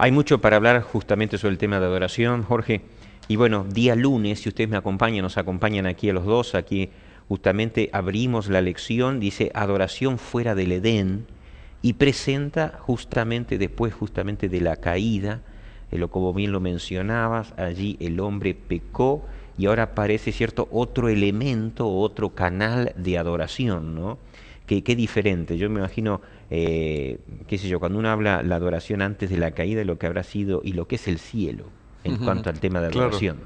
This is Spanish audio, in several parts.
Hay mucho para hablar justamente sobre el tema de adoración, Jorge. Y bueno, día lunes, si ustedes me acompañan, nos acompañan aquí a los dos, aquí justamente abrimos la lección, dice adoración fuera del Edén, y presenta justamente después justamente de la caída, como bien lo mencionabas, allí el hombre pecó y ahora aparece cierto otro elemento, otro canal de adoración, ¿no? Qué diferente. Yo me imagino, qué sé yo, cuando uno habla la adoración antes de la caída, lo que habrá sido y lo que es el cielo en cuanto al tema de Claro, adoración.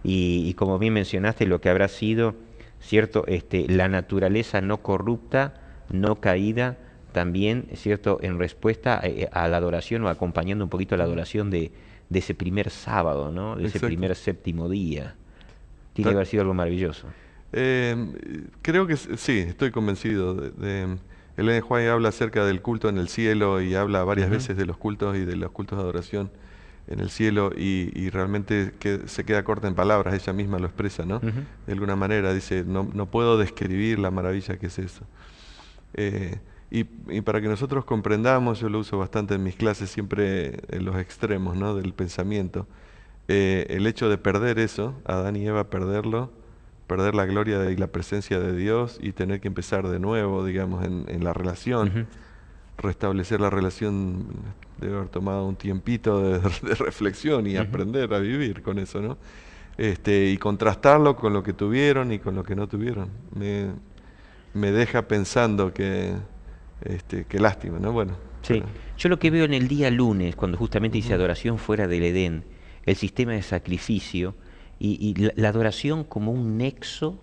Y como bien mencionaste, lo que habrá sido, cierto, la naturaleza no corrupta, no caída, también, cierto, en respuesta a la adoración o acompañando un poquito a la adoración de ese primer sábado, ¿no? De ese exacto. primer séptimo día. Tiene que Ta- haber sido algo maravilloso. Creo que sí, estoy convencido. Ellen White habla acerca del culto en el cielo y habla varias Ujú. veces de los cultos y de los cultos de adoración en el cielo y realmente que se queda corta en palabras, ella misma lo expresa, ¿no? Ujú. De alguna manera dice, no puedo describir la maravilla que es eso. Eh, y para que nosotros comprendamos, yo lo uso bastante en mis clases, siempre en los extremos, ¿no? Del pensamiento. El hecho de perder eso, Adán y Eva perderlo, perder la gloria y la presencia de Dios y tener que empezar de nuevo, digamos, en la relación, Ujú. restablecer la relación debe haber tomado un tiempito de reflexión y Ujú. aprender a vivir con eso, ¿no? Y contrastarlo con lo que tuvieron y con lo que no tuvieron. Me deja pensando qué lástima, ¿no? Bueno, Sí, pero yo lo que veo en el día lunes, cuando justamente dice ujú, adoración fuera del Edén, el sistema de sacrificio y la adoración como un nexo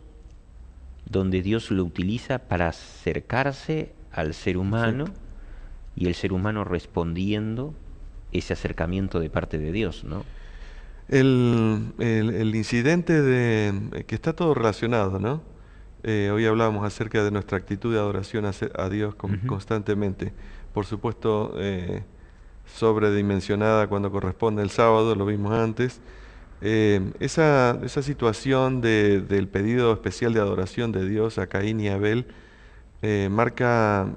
donde Dios lo utiliza para acercarse al ser humano exacto. y el ser humano respondiendo ese acercamiento de parte de Dios, ¿no? El incidente que está todo relacionado, ¿no? Hoy hablábamos acerca de nuestra actitud de adoración a Dios Ujú. constantemente. Por supuesto, sobredimensionada cuando corresponde el sábado, lo vimos antes. Esa situación del pedido especial de adoración de Dios a Caín y Abel marca,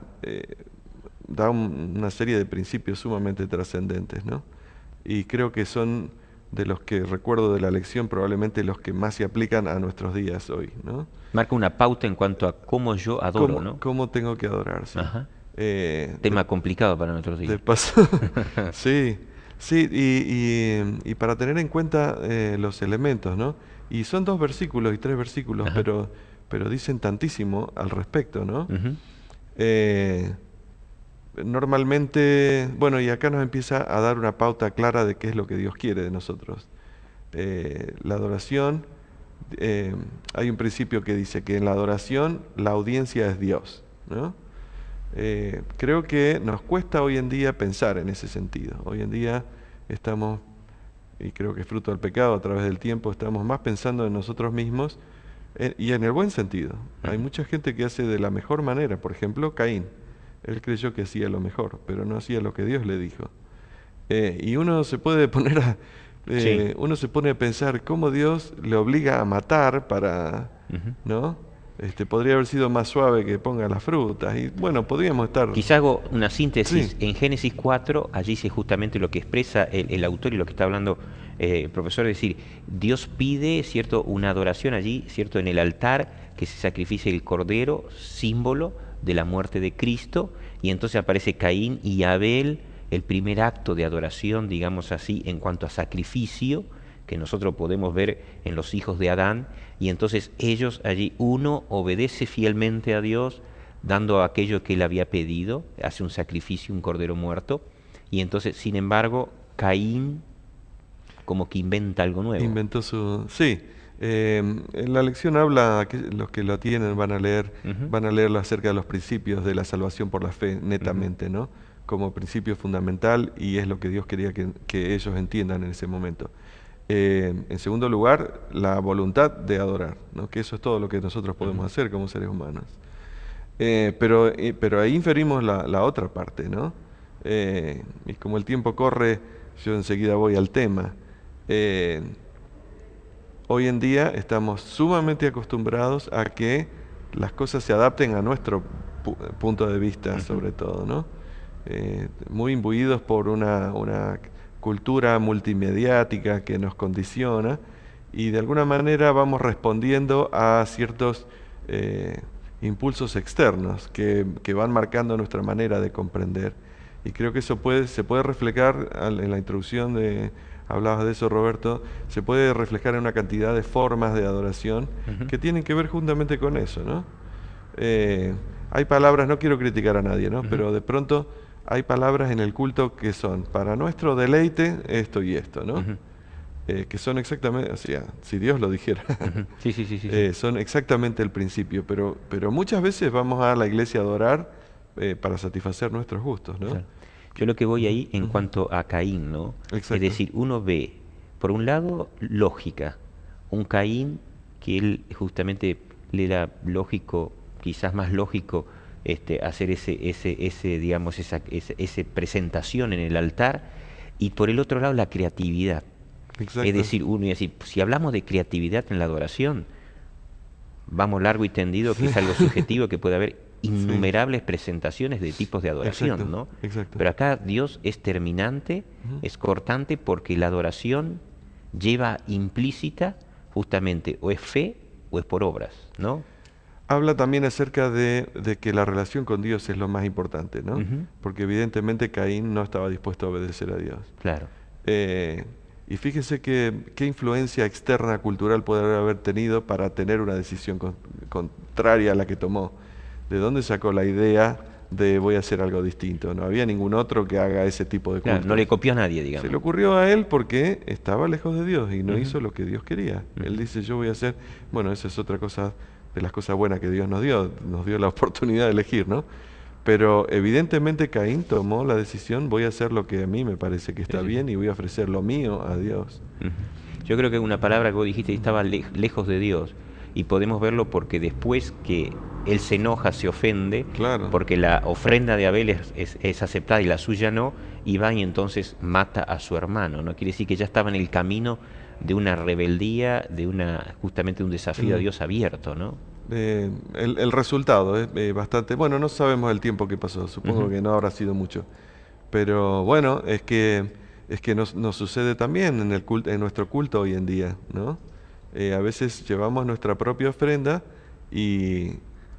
da una serie de principios sumamente trascendentes, ¿no? Y creo que son de los que recuerdo de la lección probablemente los que más se aplican a nuestros días hoy, ¿no? Marca una pauta en cuanto a cómo yo adoro, ¿no? ¿Cómo tengo que adorar? Sí. Ajá. Eh, de, Tema complicado para nuestros de días. paso, sí, sí, y para tener en cuenta los elementos, ¿no? Y son dos versículos y tres versículos, Ajá. pero dicen tantísimo al respecto, ¿no? Ujú. Eh, Normalmente, bueno, y acá nos empieza a dar una pauta clara de qué es lo que Dios quiere de nosotros. La adoración, eh, hay un principio que dice que en la adoración la audiencia es Dios, ¿no? Creo que nos cuesta hoy en día pensar en ese sentido. Hoy en día estamos, y creo que es fruto del pecado a través del tiempo, estamos más pensando en nosotros mismos y en el buen sentido. Hay Ujú. mucha gente que hace de la mejor manera, por ejemplo, Caín. Él creyó que hacía lo mejor, pero no hacía lo que Dios le dijo. Y uno se puede poner Sí. uno se pone a pensar cómo Dios le obliga a matar para, Ujú. ¿no? Podría haber sido más suave que ponga las frutas. Y bueno, podríamos estar, Quizá hago una sí, síntesis. En Génesis 4, allí dice justamente lo que expresa el autor y lo que está hablando el profesor, es decir, Dios pide, ¿cierto?, una adoración allí, ¿cierto?, en el altar, que se sacrifique el cordero, símbolo de la muerte de Cristo, y entonces aparece Caín y Abel, el primer acto de adoración, digamos así, en cuanto a sacrificio, que nosotros podemos ver en los hijos de Adán, y entonces ellos allí, uno obedece fielmente a Dios, dando aquello que él había pedido, hace un sacrificio, un cordero muerto, y entonces, sin embargo, Caín como que inventa algo nuevo. inventó su... Sí, en la lección habla, que los que lo tienen Ujú. van a leerlo acerca de los principios de la salvación por la fe, Ujú. netamente, ¿no? Como principio fundamental y es lo que Dios quería que ellos entiendan en ese momento. En segundo lugar, la voluntad de adorar, ¿no? Que eso es todo lo que nosotros Ujú. podemos hacer como seres humanos. Pero ahí inferimos la otra parte, ¿no? Y como el tiempo corre, yo enseguida voy al tema. Eh, Hoy en día estamos sumamente acostumbrados a que las cosas se adapten a nuestro punto de vista, Ujú. sobre todo, ¿no? Muy imbuidos por una cultura multimediática que nos condiciona y de alguna manera vamos respondiendo a ciertos impulsos externos que van marcando nuestra manera de comprender. Y creo que eso se puede reflejar en la introducción hablabas de eso, Roberto, se puede reflejar en una cantidad de formas de adoración que tienen que ver justamente con eso, ¿no? Hay palabras, no quiero criticar a nadie, ¿no? Pero de pronto hay palabras en el culto que son para nuestro deleite esto y esto, ¿no? Que son exactamente, o sea, si Dios lo dijera, Sí. son exactamente el principio, pero muchas veces vamos a la iglesia a adorar para satisfacer nuestros gustos, ¿no? Claro. Yo lo que voy ahí en cuanto a Caín, ¿no? Es Exacto. decir, uno ve, por un lado, lógica, un Caín que él justamente le era lógico, quizás más lógico, hacer digamos, esa presentación en el altar, y por el otro lado la creatividad. Exacto. Es decir, si hablamos de creatividad en la adoración, vamos largo y tendido, que es algo subjetivo, que puede haber innumerables presentaciones de tipos de adoración, Exacto, ¿no? exacto. Pero acá Dios es terminante, es cortante, porque la adoración lleva implícita justamente o es fe o es por obras, ¿no? Habla también acerca de que la relación con Dios es lo más importante, ¿no? Porque evidentemente Caín no estaba dispuesto a obedecer a Dios. Claro. Y fíjese qué influencia externa cultural puede haber tenido para tener una decisión contraria a la que tomó. ¿De dónde sacó la idea de voy a hacer algo distinto? No había ningún otro que haga ese tipo de culto. Claro, no le copió a nadie, digamos. Se le ocurrió a él porque estaba lejos de Dios y no hizo lo que Dios quería. Él dice, yo voy a hacer... Bueno, esa es otra cosa de las cosas buenas que Dios nos dio la oportunidad de elegir, ¿no? Pero evidentemente Caín tomó la decisión, voy a hacer lo que a mí me parece que está bien y voy a ofrecer lo mío a Dios. Yo creo que una palabra que vos dijiste, estaba lejos de Dios, y podemos verlo porque después que él se enoja, se ofende, Claro. porque la ofrenda de Abel es aceptada y la suya no, y va y entonces mata a su hermano, ¿no? Quiere decir que ya estaba en el camino de una rebeldía, justamente un desafío a Dios abierto, ¿no? El resultado es bastante... Bueno, no sabemos el tiempo que pasó, supongo que no habrá sido mucho. Pero bueno, es que nos sucede también en nuestro culto hoy en día, ¿no? A veces llevamos nuestra propia ofrenda y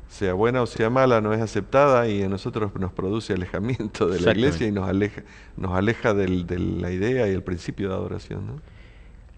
sea buena o sea mala, no es aceptada y a nosotros nos produce alejamiento de la iglesia y nos aleja de la idea y el principio de adoración, ¿no?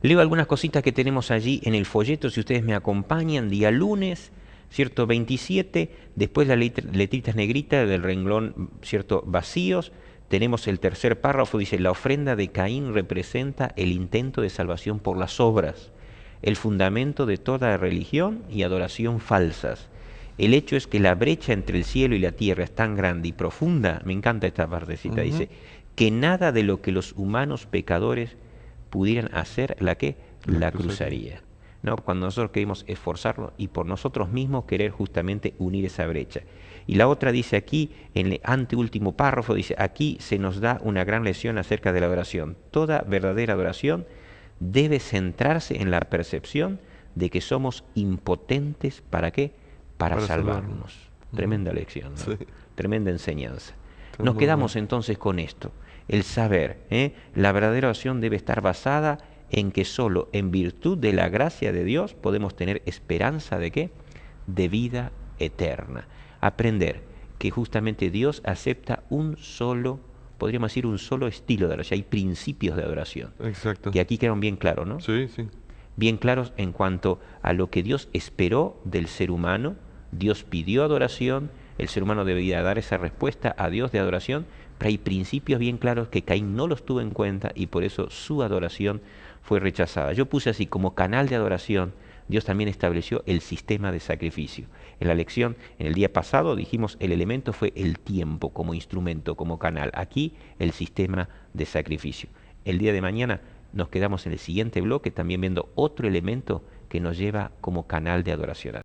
Leo algunas cositas que tenemos allí en el folleto, si ustedes me acompañan, día lunes, ¿cierto? 27, después las letritas negritas del renglón, ¿cierto? Vacíos, tenemos el tercer párrafo, dice, la ofrenda de Caín representa el intento de salvación por las obras, el fundamento de toda religión y adoración falsas. El hecho es que la brecha entre el cielo y la tierra es tan grande y profunda, me encanta esta partecita, dice, que nada de lo que los humanos pecadores pudieran hacer, la cruzaría. ¿No? Cuando nosotros queremos esforzarnos y por nosotros mismos querer justamente unir esa brecha. Y la otra dice aquí, en el anteúltimo párrafo, dice, aquí se nos da una gran lección acerca de la adoración. Toda verdadera adoración debe centrarse en la percepción de que somos impotentes, ¿para qué? Para salvarnos. Tremenda lección, ¿no? Tremenda enseñanza. Nos quedamos entonces con esto, el saber, la verdadera oración debe estar basada en que solo en virtud de la gracia de Dios podemos tener esperanza de ¿qué? De vida eterna. Aprender que justamente Dios acepta podríamos decir un solo estilo de adoración, hay principios de adoración. Exacto. Que aquí quedaron bien claros, ¿no? Sí, sí. Bien claros en cuanto a lo que Dios esperó del ser humano. Dios pidió adoración, el ser humano debía dar esa respuesta a Dios de adoración, pero hay principios bien claros que Caín no los tuvo en cuenta y por eso su adoración fue rechazada. Yo puse así, como canal de adoración, Dios también estableció el sistema de sacrificio. En la lección, en el día pasado, dijimos el elemento fue el tiempo como instrumento, como canal. Aquí, el sistema de sacrificio. El día de mañana nos quedamos en el siguiente bloque también viendo otro elemento que nos lleva como canal de adoración.